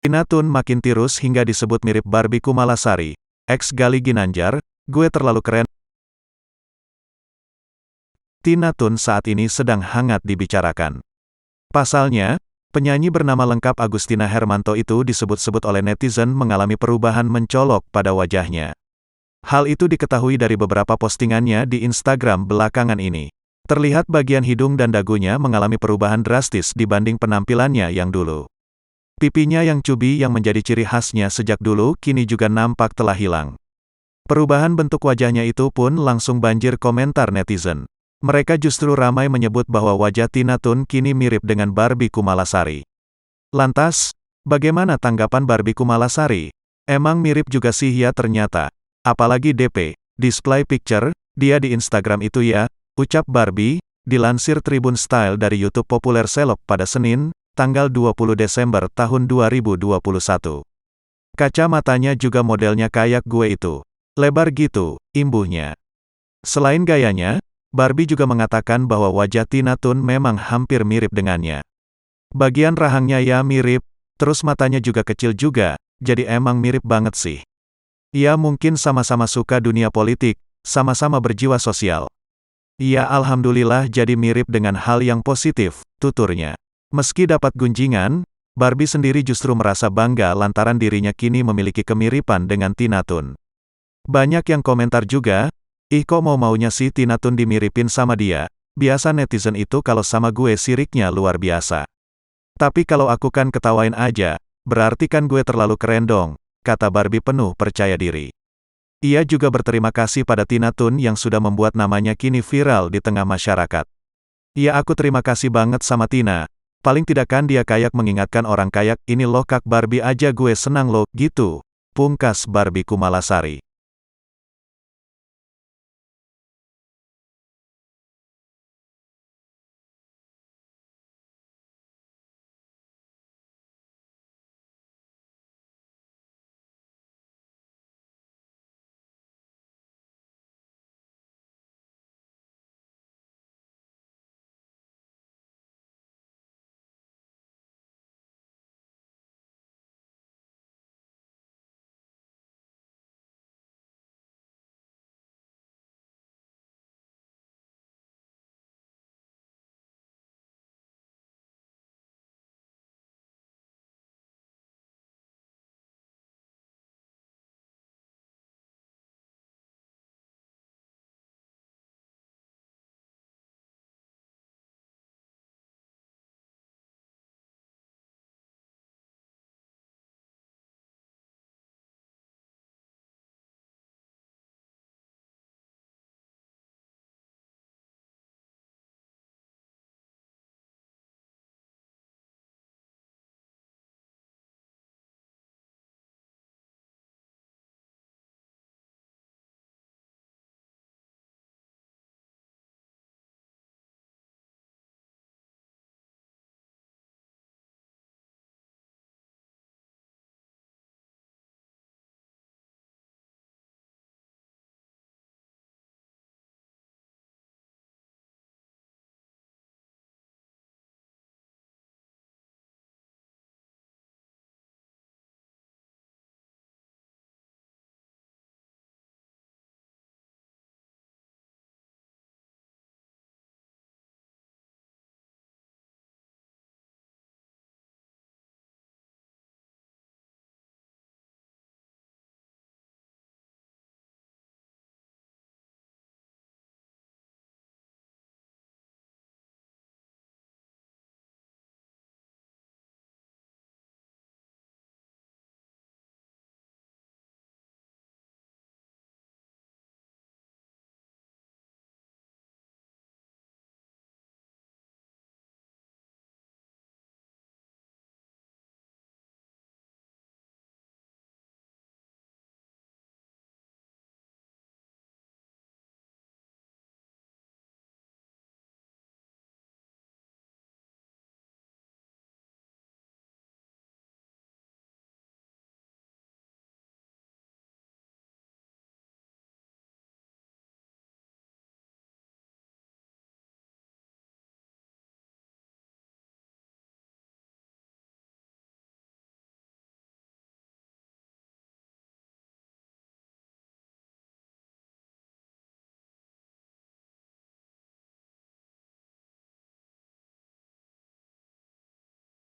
Tina Toon makin tirus hingga disebut mirip Barbie Kumalasari. Ex Gali Ginanjar, gue terlalu keren. Tina Toon saat ini sedang hangat dibicarakan. Pasalnya, penyanyi bernama lengkap Agustina Hermanto itu disebut-sebut oleh netizen mengalami perubahan mencolok pada wajahnya. Hal itu diketahui dari beberapa postingannya di Instagram belakangan ini. Terlihat bagian hidung dan dagunya mengalami perubahan drastis dibanding penampilannya yang dulu. Pipinya yang cubi yang menjadi ciri khasnya sejak dulu kini juga nampak telah hilang. Perubahan bentuk wajahnya itu pun langsung banjir komentar netizen. Mereka justru ramai menyebut bahwa wajah Tina Toon kini mirip dengan Barbie Kumalasari. Lantas, bagaimana tanggapan Barbie Kumalasari? Emang mirip juga sih ya ternyata. Apalagi DP, display picture, dia di Instagram itu ya, ucap Barbie, dilansir Tribun Style dari YouTube populer Seleb pada Senin, tanggal 20 Desember tahun 2021. Kacamatanya juga modelnya kayak gue itu. Lebar gitu, imbuhnya. Selain gayanya, Barbie juga mengatakan bahwa wajah Tina Toon memang hampir mirip dengannya. Bagian rahangnya ya mirip, terus matanya juga kecil juga, jadi emang mirip banget sih. Ya mungkin sama-sama suka dunia politik, sama-sama berjiwa sosial. Ya alhamdulillah jadi mirip dengan hal yang positif, tuturnya. Meski dapat gunjingan, Barbie sendiri justru merasa bangga lantaran dirinya kini memiliki kemiripan dengan Tina Toon. Banyak yang komentar juga, ih kok mau-maunya sih Tina Toon dimiripin sama dia, biasa netizen itu kalau sama gue siriknya luar biasa. Tapi kalau aku kan ketawain aja, berarti kan gue terlalu keren dong, kata Barbie penuh percaya diri. Ia juga berterima kasih pada Tina Toon yang sudah membuat namanya kini viral di tengah masyarakat. Ya aku terima kasih banget sama Tina, paling tidak kan dia kayak mengingatkan orang kayak ini loh kak Barbie aja gue senang loh, gitu, pungkas Barbie Kumalasari.